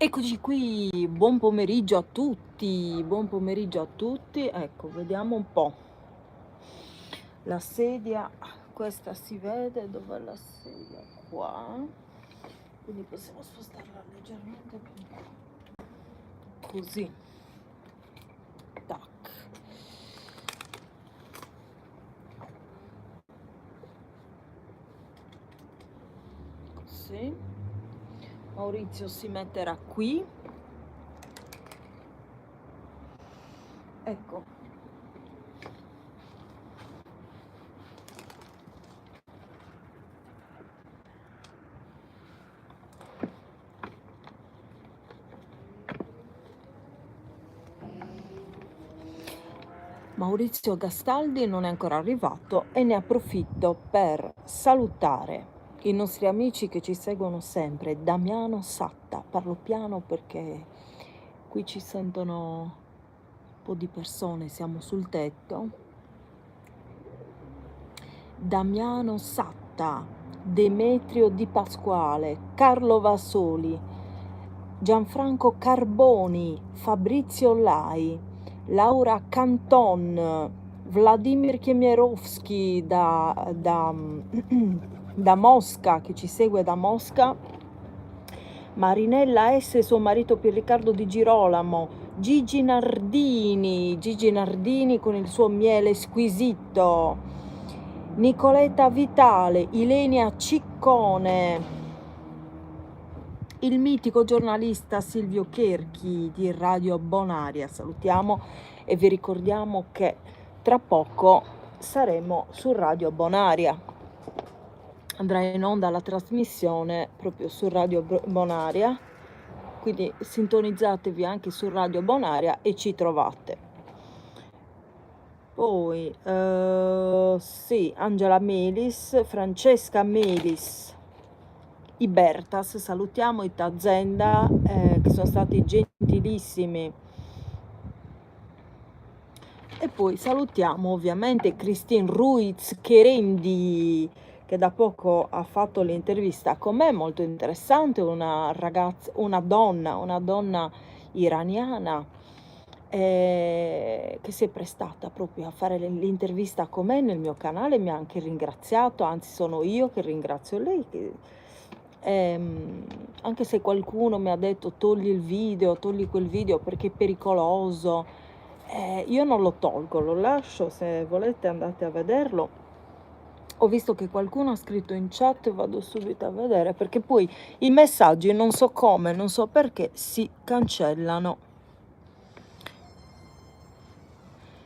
Eccoci qui, buon pomeriggio a tutti, buon pomeriggio a tutti. Ecco, vediamo un po'. La sedia, questa si vede, dov'è la sedia? Qua. Quindi possiamo spostarla leggermente così. Tac. Così. Maurizio si metterà qui. Ecco. Maurizio Gastaldi non è ancora arrivato e ne approfitto per salutare i nostri amici che ci seguono sempre. Damiano Satta, parlo piano perché qui ci sentono un po' di persone, siamo sul tetto. Damiano Satta, Demetrio Di Pasquale, Carlo Vasoli, Gianfranco Carboni, Fabrizio Lai, Laura Canton, Vladimir Chemierovski da Mosca, che ci segue da Mosca, Marinella S e suo marito Pierriccardo Di Girolamo, Gigi Nardini con il suo miele squisito, Nicoletta Vitale, Ilenia Ciccone, il mitico giornalista Silvio Cherchi di Radio Bonaria. Salutiamo e vi ricordiamo che tra poco saremo su Radio Bonaria. Andrà in onda la trasmissione proprio su Radio Bonaria, quindi sintonizzatevi anche su Radio Bonaria e ci trovate. Poi sì, Angela Melis, Francesca Melis, i Bertas, salutiamo i Tazenda che sono stati gentilissimi. E poi salutiamo ovviamente Christine Ruiz Cherendi, che da poco ha fatto l'intervista con me, molto interessante, una ragazza, una donna iraniana che si è prestata proprio a fare l'intervista con me nel mio canale, mi ha anche ringraziato, anzi sono io che ringrazio lei, anche se qualcuno mi ha detto togli quel video perché è pericoloso, io non lo tolgo, lo lascio, se volete andate a vederlo. Ho visto che qualcuno ha scritto in chat, vado subito a vedere, perché poi i messaggi non so come, non so perché si cancellano.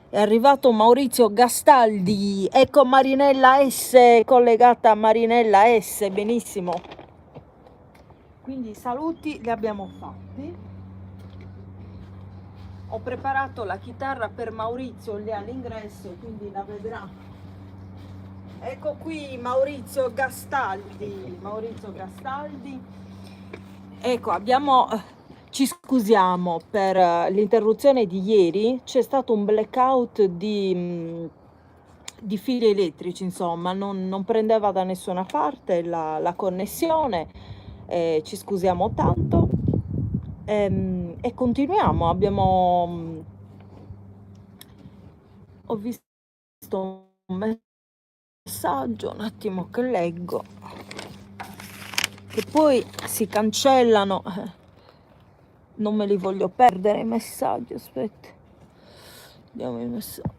È arrivato Maurizio Gastaldi, ecco Marinella S, collegata a Marinella S, benissimo. Quindi i saluti li abbiamo fatti. Ho preparato la chitarra per Maurizio lì all'ingresso, quindi la vedrà. Ecco qui Maurizio Gastaldi. Ecco, ci scusiamo per l'interruzione di ieri, c'è stato un blackout di fili elettrici, insomma, non prendeva da nessuna parte la connessione, ci scusiamo tanto e continuiamo. Ho visto un messaggio, un attimo che leggo, che poi si cancellano, non me li voglio perdere i messaggi, aspetta, vediamo i messaggi.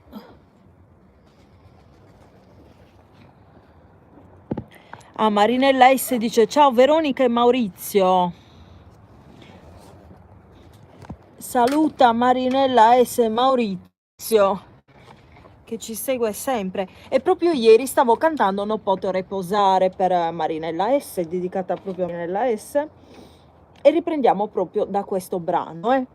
Marinella S dice ciao Veronica e Maurizio, saluta Marinella S e Maurizio che ci segue sempre, e proprio ieri stavo cantando Non poto riposare per Marinella S, dedicata proprio a Marinella S, e riprendiamo proprio da questo brano.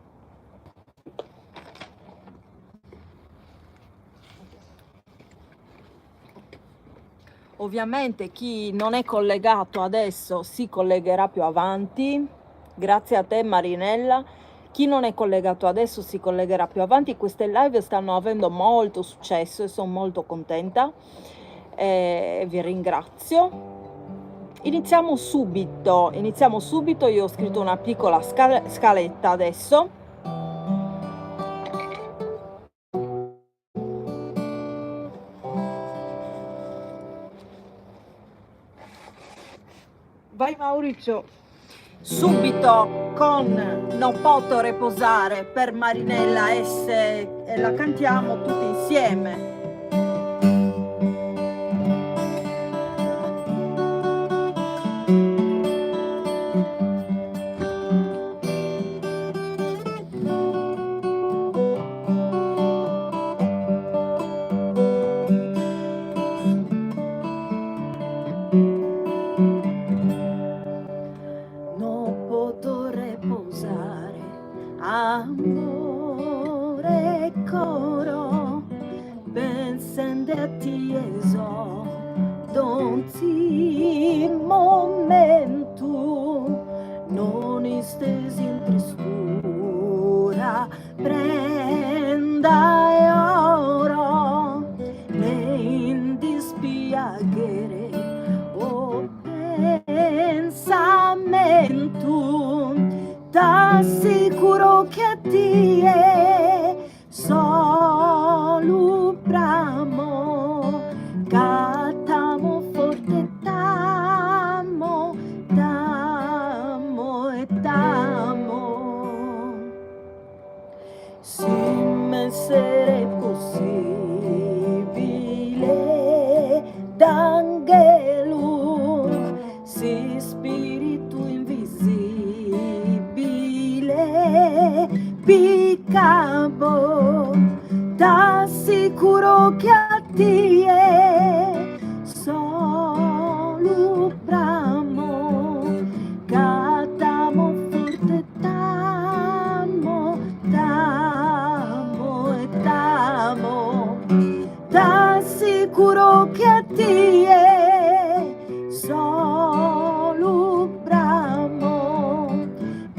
Ovviamente chi non è collegato adesso si collegherà più avanti, grazie a te Marinella. Chi non è collegato adesso si collegherà più avanti. Queste live stanno avendo molto successo e sono molto contenta, vi ringrazio. Iniziamo subito, io ho scritto una piccola scaletta adesso. Vai Maurizio. Subito con Non poto riposare per Marinella S e la cantiamo tutti insieme. Non poto riposare, amore coro, pensando a ti eso, donzi momento, non istesi in tristura, prenda e oro, ne in dispiacere, o pensamento, t'assicuro che a te solo bramo, catamo forte t'amo, t'amo e t'amo. Se m'essere possibile d'angelo, se spirito invisibile piccavo, t'assicuro che a te solo bramo, catamo forte t'amo, t'amo e t'amo, t'assicuro che a te solo bramo,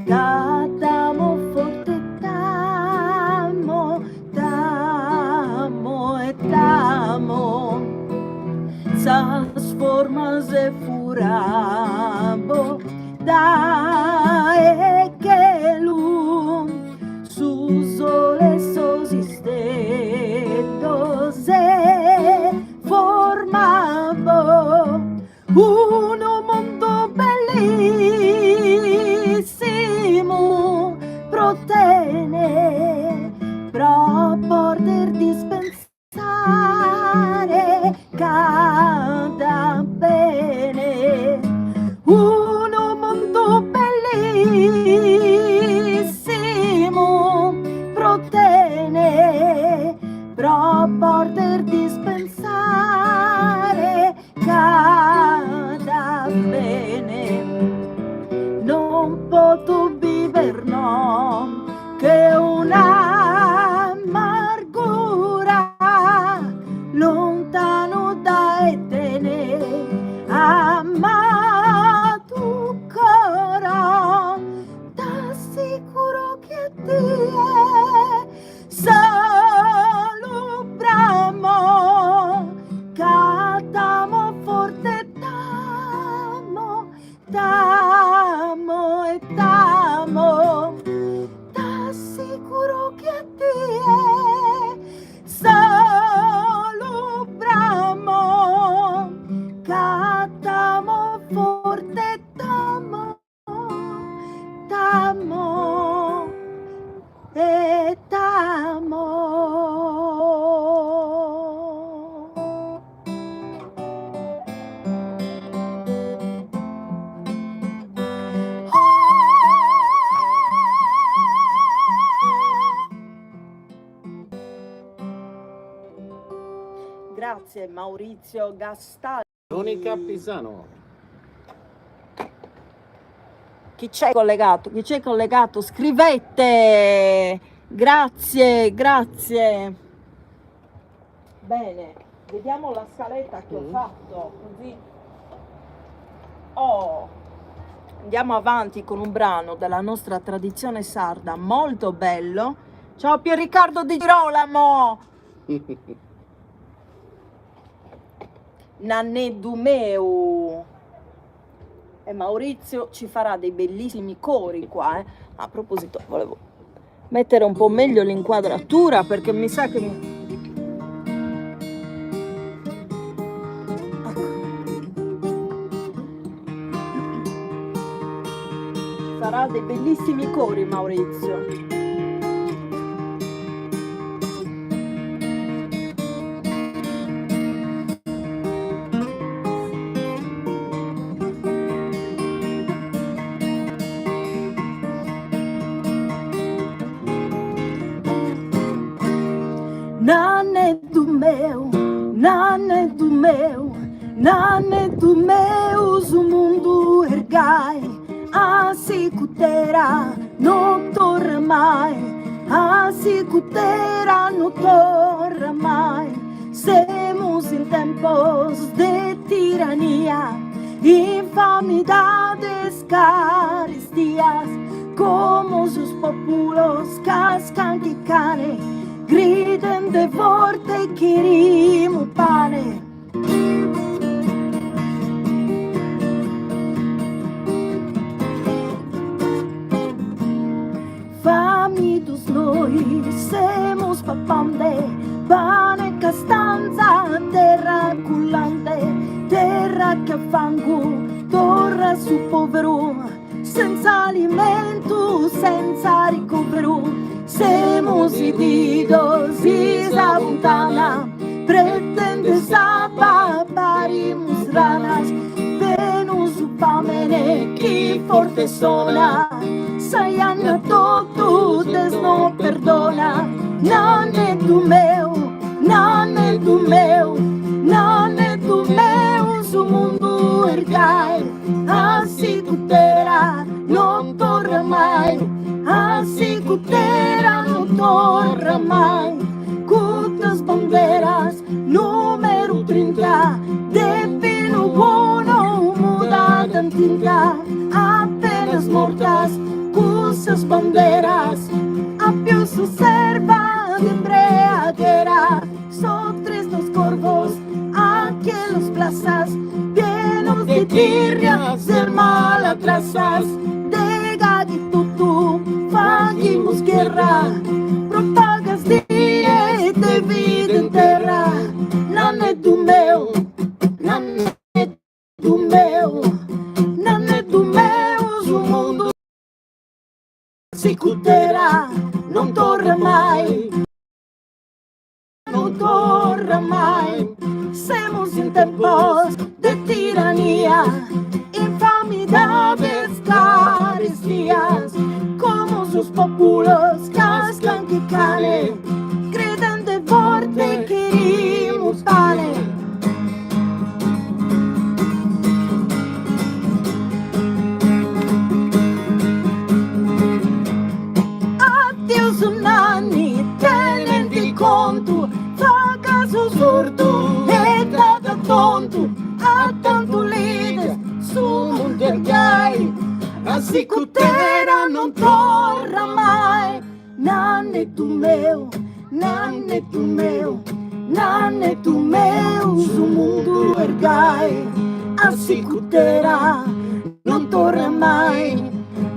catamo forte t'amo, t'amo e t'amo, trasformas e furabo da e che l'un su sole sosistendo se formavo uno mondo bellissimo, protene pro poter dispensare cada bene, uno mondo bellissimo, protene pro poter dispensare cada bene. Non poto viver no che un'amargura lontano da etene, amato coro, t'assicuro che Dio solo bramo, catamo forte t'amo, t'amo e t'amo, t'assicuro che a te solo bramo, catamo forte t'amo, t'amo e t'amo. Grazie Maurizio Gastaldi. Monica Pisano. Chi c'è collegato? Chi c'è collegato? Scrivete! Grazie, grazie. Bene, vediamo la scaletta che ho fatto, così. Andiamo avanti con un brano della nostra tradizione sarda, molto bello. Ciao Pier Riccardo Di Girolamo! Nanne Dumeu. e Maurizio ci farà dei bellissimi cori qua, eh. A proposito, volevo mettere un po' meglio l'inquadratura perché mi sa che mi... Ci farà dei bellissimi cori Maurizio. Nane do meu, nane do meu, nane do meu, o mundo ergai, a sicutera não torna mai, a sicutera não torna mai. Semos em tempos de tirania, infamidades, caristias, como os populos cascan que cane. Griden de forte querimo pane. Fami dos noi, semos papande, pane castanza, terra cullante, terra che fango, torra su povero, senza alimento, senza ricovero. Semos ididos isa montana, pretende sapa parimos ranas, Venus upamene que forte sona, saiana todo desno perdona. Nane do meu, nane do meu, nane do meu, o mundo ergai, a sicutera não torna mai. A sicutera não torna mai. Cutas bandeiras, número 30, de pino buono, mudada em tinta, apenas mortas, cussas bandeiras, a più su serva de embriaguera, só tres dos corvos, aquelas plazas, llenos de tirrias, de malatrazas, de gaditutu, fagimos guerra, propagas de vida em terra. Nane do meu, nane do meu, nane do meu, o mundo sicutera não torna mai, não torna mai. Semos em tempos de tirania, infamidades, caristias, como os populos cascan que cane, griden de forte queremos pane. Adeus nani, tenente conto, fa caso surdo e dada tonto, a tanto líder, su mundo ergai, a sicutera não torna mai. Nane do meu, nane do meu, nane do meu, o mundo ergai, a sicutera não torna mai.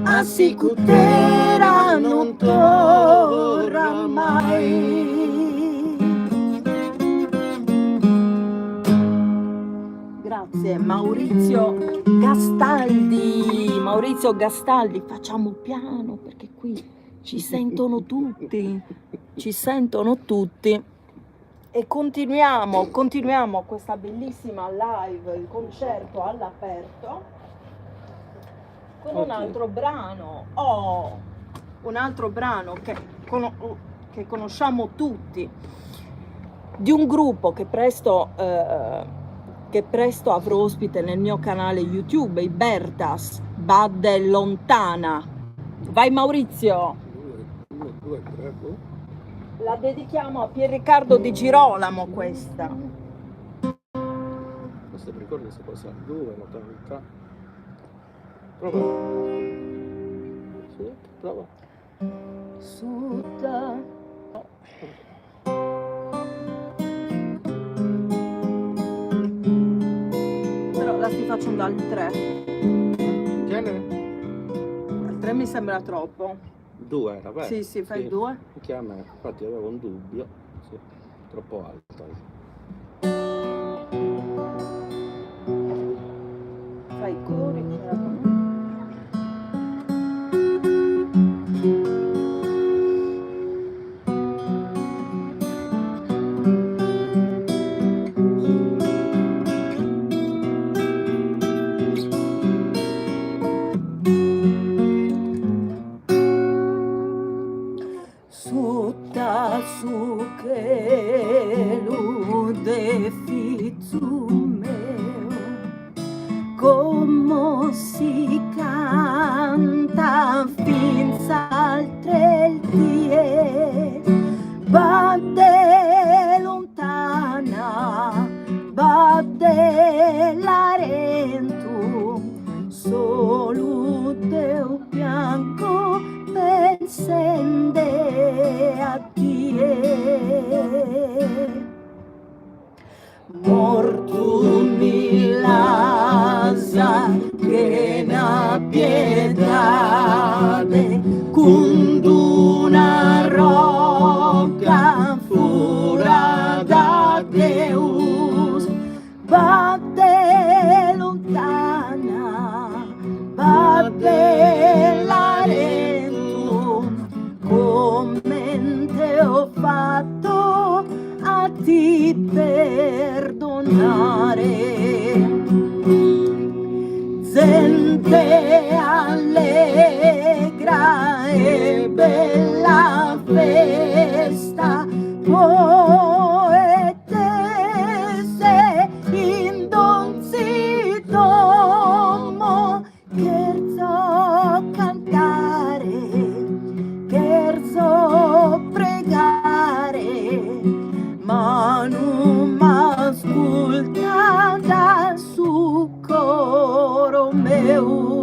A sicutera non torna mai. Grazie Maurizio Gastaldi. Maurizio Gastaldi, facciamo piano perché qui ci sentono tutti. Ci sentono tutti. E continuiamo questa bellissima live, il concerto all'aperto. Con un altro brano, un altro brano che conosciamo tutti, di un gruppo che presto avrò ospite nel mio canale YouTube, i Bertas, Bad Lontana. Vai Maurizio! La dedichiamo a Pier Riccardo Di Girolamo questa. Questo mi ricordo se cosa 2 modalità. Prova. Sì, prova. Sutta. Però la sti facendo al 3. bene? 3 mi sembra troppo. 2 era bene? Sì, fai 2. Anche a me, infatti avevo un dubbio. Sì, troppo alto. Fai i cori. Sutta su che lude fizu meu, come si canta finza altre il die, badde lontana, badde l'arentu, solo Deo bianco pensende a Dio. Morto milasa che na piedade con una rocca fura da Deus, batte lontana, batte l'arentu, come te ho fatto a ti perdonare. Gente allegra e bella festa, poetesse indonzitomo, cherzo cantare, cherzo pregare, ma non m'ascolta dal suo coro meu.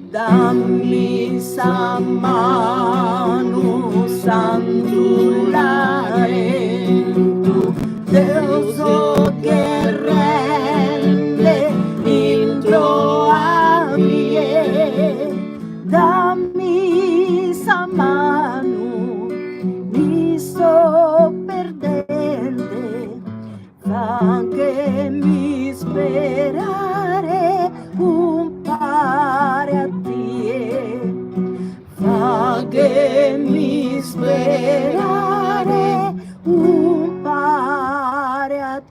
Dammi sa mano santulare, Deus che rende intro a mie, dammi sa mano, mi sto perdendo, fa che mi sperare un pare a te, fa che mi sperare un pare a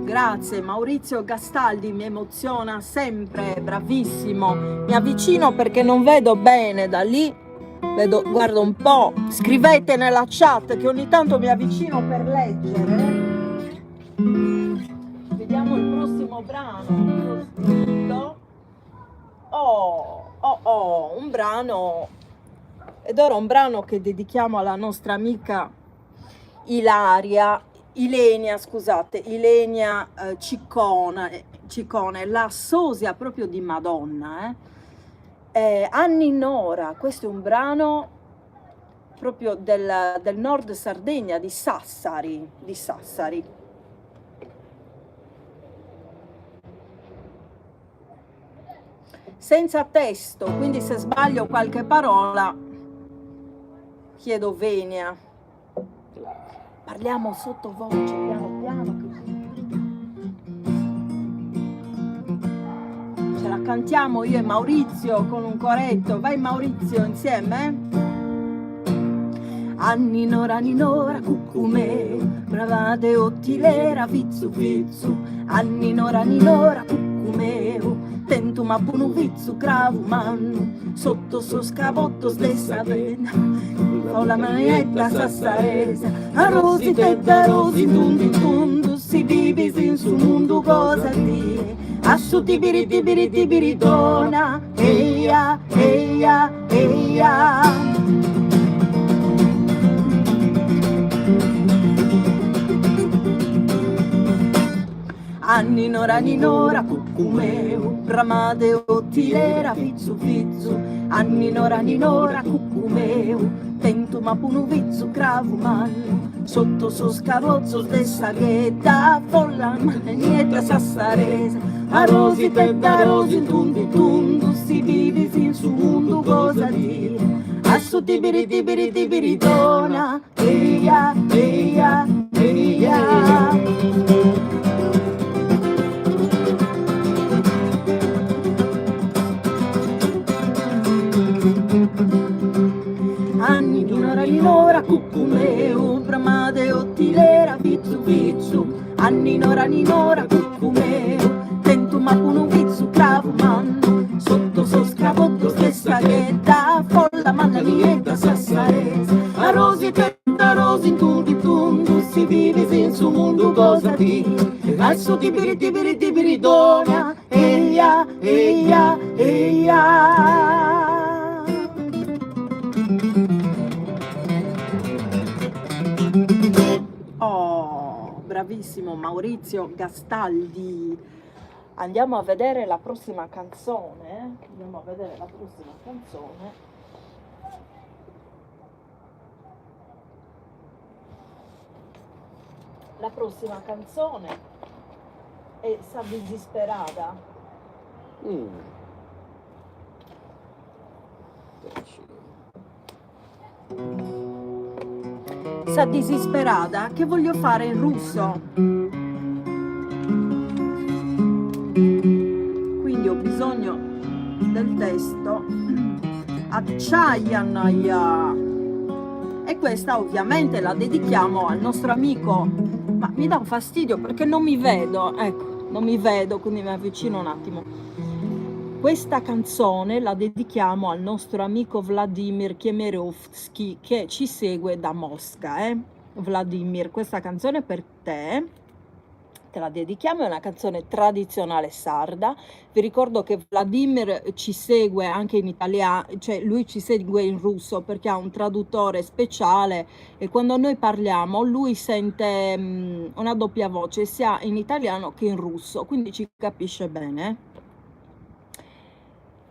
Grazie Maurizio Gastaldi, mi emoziona sempre, bravissimo. Mi avvicino perché non vedo bene da lì, guardo un po', scrivete nella chat che ogni tanto mi avvicino per leggere. Vediamo il prossimo brano. Un brano, ed ora un brano che dedichiamo alla nostra amica Ilenia Ciccone, la sosia proprio di Madonna. Anni Nora, questo è un brano proprio del nord Sardegna, di Sassari. Senza testo, quindi se sbaglio qualche parola chiedo venia. Parliamo sottovoce, piano piano. Ce la cantiamo io e Maurizio con un coretto. Vai Maurizio, insieme. Anni nora, cucumeo, bravade ottilera, vizzu, anni nora, cucumeo, tentum a punu vizzu, cravu, mannu, sotto so scavotto stessa vena, ho la manetta sassaresa, a rosi tetta, rosi tundu, si divisi in su mondo cosa dire, a su tibiridona, eia. Anninora ninora cucumeu, bramade ottilera fizzu fizzu. Anninora ninora cucumeu, tento ma punu vizzu cravu mannu. Sotto so scarrozzo stessa ghetta, folla manietta sassarese. A rosi tetta rosi tundu tundu, si vivi sin su mundu cosa dire. Assu tibiri dona, eia, eia, eia. Anninora ninora cucumeu, bramade ottilera vizzu vizzu. Anninora ninora cucumeu, tento ma punu vizzu cravu mannu. Sotto so scravotto stessa ghetta, folla manna nietta sassarese. A rosi tenta rosi in tundi tundu, si vive sin su mundu cosa ti. Adesso tibiri dona, eia, eia, eia. Oh, bravissimo Maurizio Gastaldi. Andiamo a vedere la prossima canzone. La prossima canzone è Sa Disperada. Sa Disperada che voglio fare in russo. Quindi ho bisogno del testo. Acciaianaya. E questa ovviamente la dedichiamo al nostro amico. Ma mi dà un fastidio perché non mi vedo. Ecco, non mi vedo, quindi mi avvicino un attimo. Questa canzone la dedichiamo al nostro amico Vladimir Kemerovsky che ci segue da Mosca. Vladimir, questa canzone è per te. Te la dedichiamo, è una canzone tradizionale sarda. Vi ricordo che Vladimir ci segue anche in italiano, cioè lui ci segue in russo perché ha un traduttore speciale e quando noi parliamo lui sente una doppia voce sia in italiano che in russo, quindi ci capisce bene.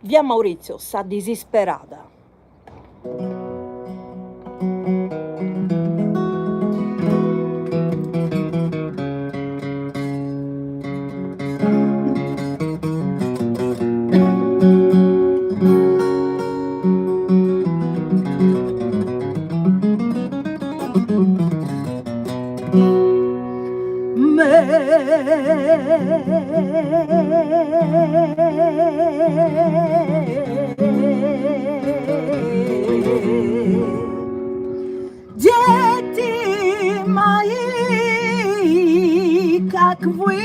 Via Maurizio, Sa Disperada. Дети мои, как вы,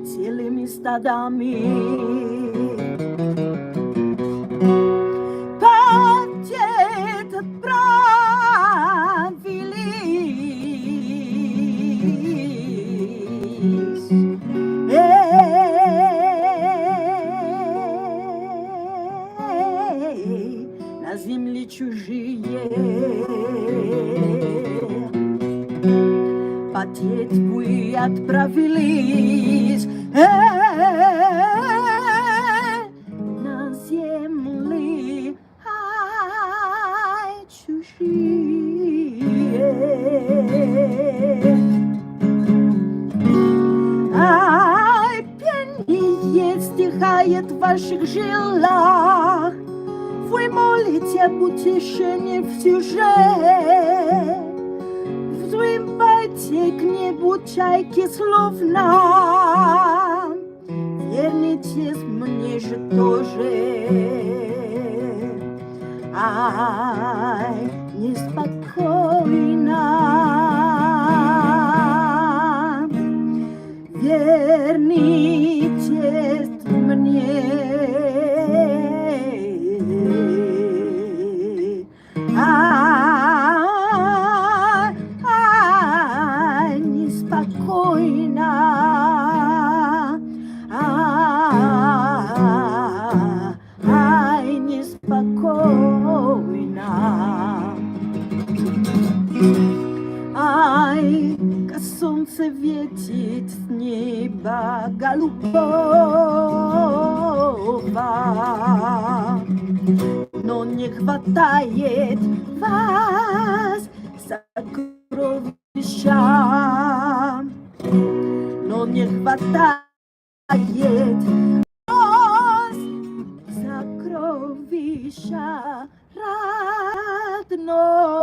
целыми стадами. На земли чужие потеть вы отправились на земли чужие. Пение стихает в ваших жилах. Вы молите об утешении в сюжет. Взмывайте к небу чайки словно. Вернитесь мне же тоже. Ай, неспокойно. Вернитесь мне. Неспокойно. Che son se vietit z nieba galupowa. No nie chwatajet was za growisza. No nie chwatajet was za growisza Radnowa.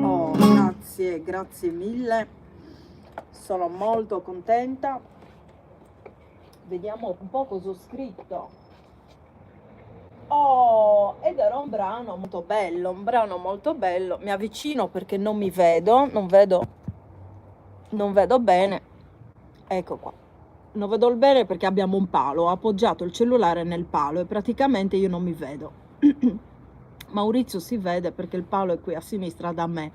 Oh, grazie mille, sono molto contenta. Vediamo un po' cosa ho scritto. Oh, ed era un brano molto bello, mi avvicino perché non mi vedo, non vedo bene, ecco qua. Non vedo il bene perché abbiamo un palo, ho appoggiato il cellulare nel palo e praticamente io non mi vedo. Maurizio si vede perché il palo è qui a sinistra da me,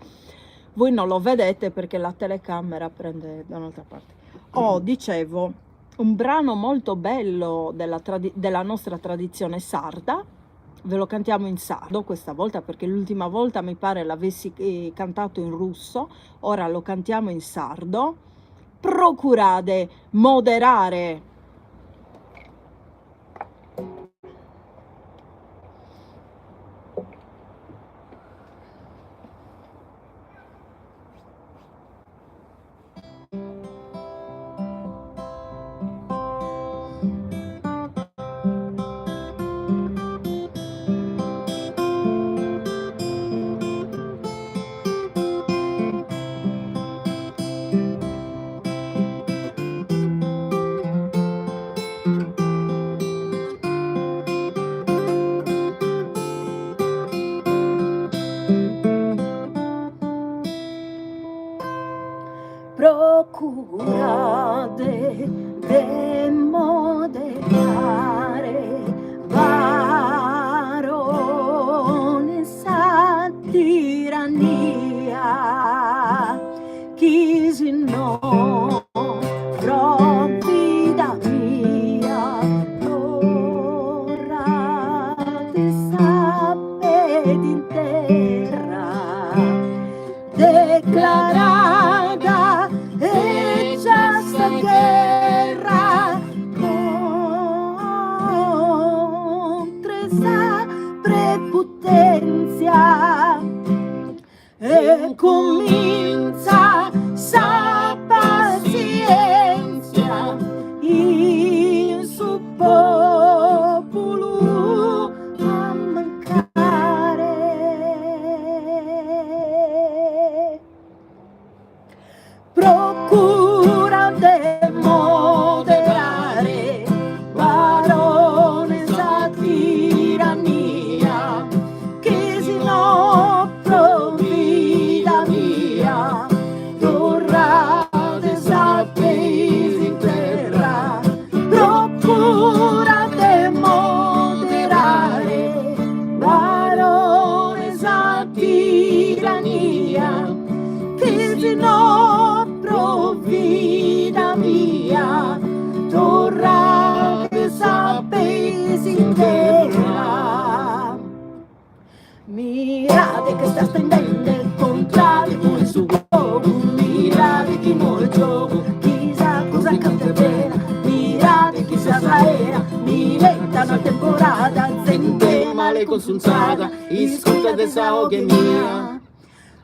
voi non lo vedete perché la telecamera prende da un'altra parte. Oh, dicevo, un brano molto bello della nostra tradizione sarda, ve lo cantiamo in sardo questa volta perché l'ultima volta mi pare l'avessi cantato in russo, ora lo cantiamo in sardo. Procurate moderare. Procurate demoderare baronessa tirannia, chi si no provvida mia, torrate sapete in terra, declarata e già sta guerra contro sa prepotenzia e comincia sa pazienza in su popolo a mancare. Procurate moderare baronessa tirannia, che si no provvida mia, torrate sapesi in terra. Procurate moderare baronessa tirannia, che si no provvida mia, torrate sapesi in terra. Mirate che sta stendendo il contrario con il suo gioco, mirate chi muore il gioco, chissà cosa canterà, mirate chi si atraerà, mi mettano a temporada, sente male consultata, iscuta de sao che mia.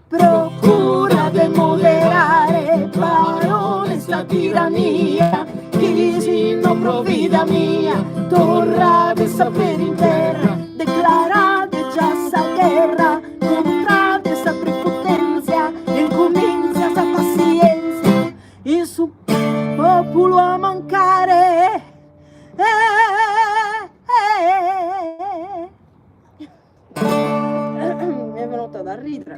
Procura de moderare baronessa tirannia, chi si non provvida mia, torra de sapere in terra, declarate già sa guerra, contrate sa prepotenza, e comincia sa pazienza, il suo popolo a mancare. Mi è venuta da ridere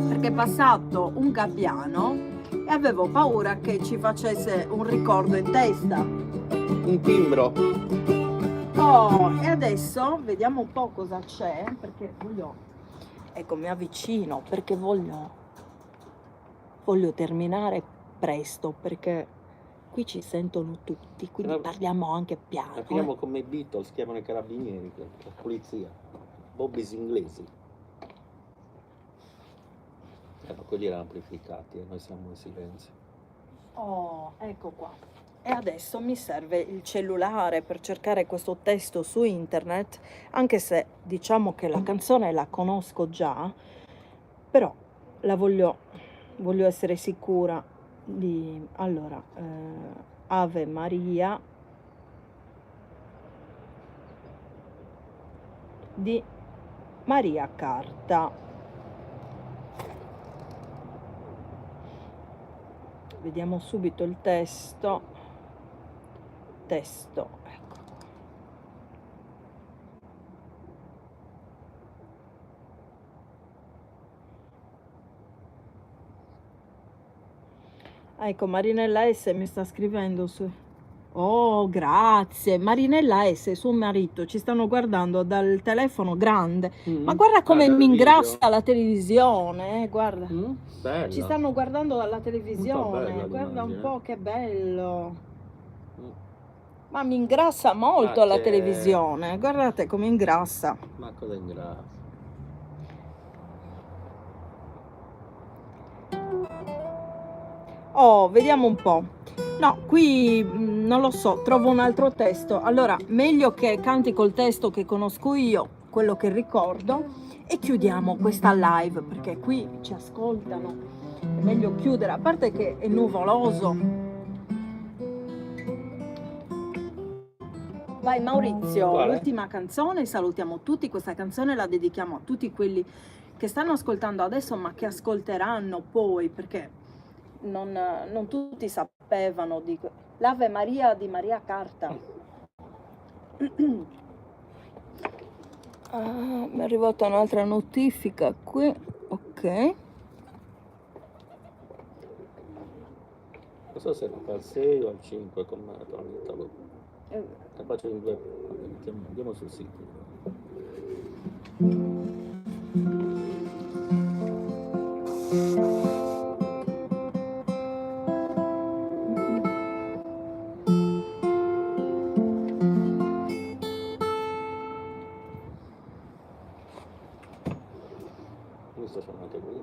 perché è passato un gabbiano e avevo paura che ci facesse un ricordo in testa. Un timbro. Oh, e adesso vediamo un po' cosa c'è, perché voglio, ecco, mi avvicino perché voglio terminare presto, perché qui ci sentono tutti, quindi parliamo anche piano. Finiamo come i Beatles, chiamano i carabinieri, la polizia, Bobby's inglesi. Ma quelli erano amplificati e noi siamo in silenzio. Oh, ecco qua. E adesso mi serve il cellulare per cercare questo testo su internet, anche se diciamo che la canzone la conosco già, però la voglio essere sicura di... Allora, Ave Maria di Maria Carta. Vediamo subito il testo, ecco. Ecco, Marinella S mi sta scrivendo su... Oh, grazie. Marinella S, suo marito, ci stanno guardando dal telefono grande. Ma guarda come mi ingrassa la televisione, guarda. Bella. Ci stanno guardando dalla televisione, bella guarda un l'immagine. po' che bello. Ma mi ingrassa molto la televisione, guardate come ingrassa. Ma cosa ingrassa? Oh, vediamo un po'. No, qui non lo so, trovo un altro testo. Allora, meglio che canti col testo che conosco io, quello che ricordo, e chiudiamo questa live, perché qui ci ascoltano. È meglio chiudere, a parte che è nuvoloso. Vai Maurizio, l'ultima canzone, salutiamo tutti, questa canzone la dedichiamo a tutti quelli che stanno ascoltando adesso ma che ascolteranno poi, perché non tutti sapevano di l'Ave Maria di Maria Carta. Mi è arrivata un'altra notifica qui, ok. Non so se fa al 6 o al 5 con me, la faccio in due, andiamo sul sito. Questo sono anche qui.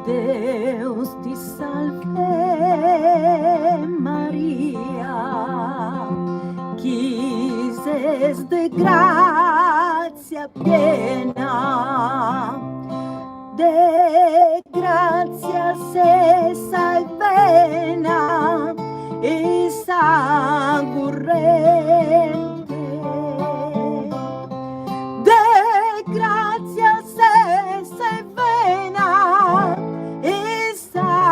Deus ti salve Maria, qui ses de gracia piena, de gracia se salvena y sagurrente, de gracia se salvena y sagurrente,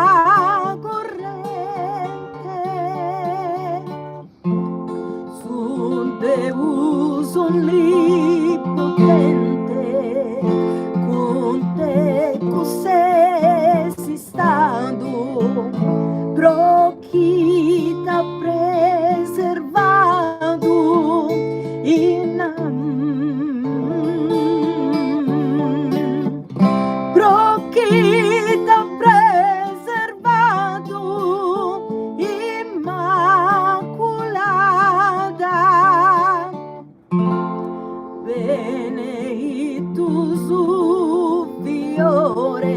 sun Deus omnipotente, con te cos'essi stando, proquita preservado in proquita preservado immaculada, beneitus ubiore,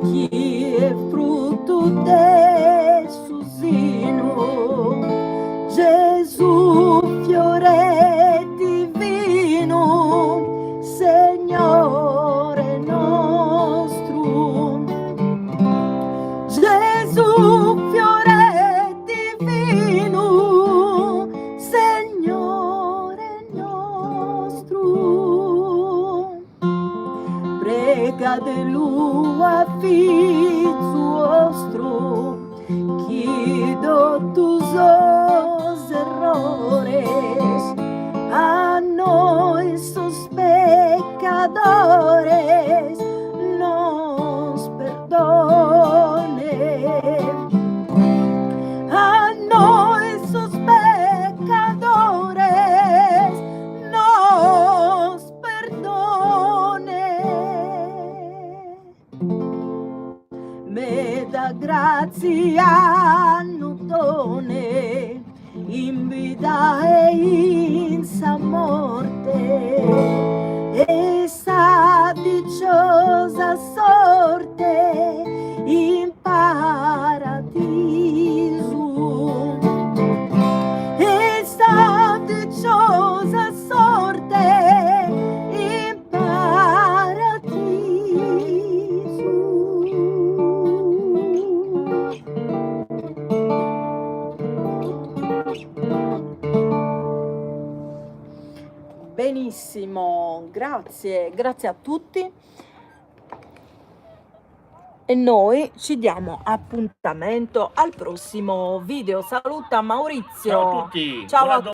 chi è frutto de su seno, Gesù fiore divino, Signore nostro, Gesù fiore divino, Signore nostro, prega de lua fizu ostro, chiedo tus errores a noi sos pecadores, nos perdona. ragazzi hanno donne in vita e in sa morte, e sa dicciosa sorte in paradiso, e sa dicciosa sorte in paradiso. Benissimo, grazie a tutti, e noi ci diamo appuntamento al prossimo video. Saluta Maurizio. Ciao a tutti. Ciao a Buona tutti.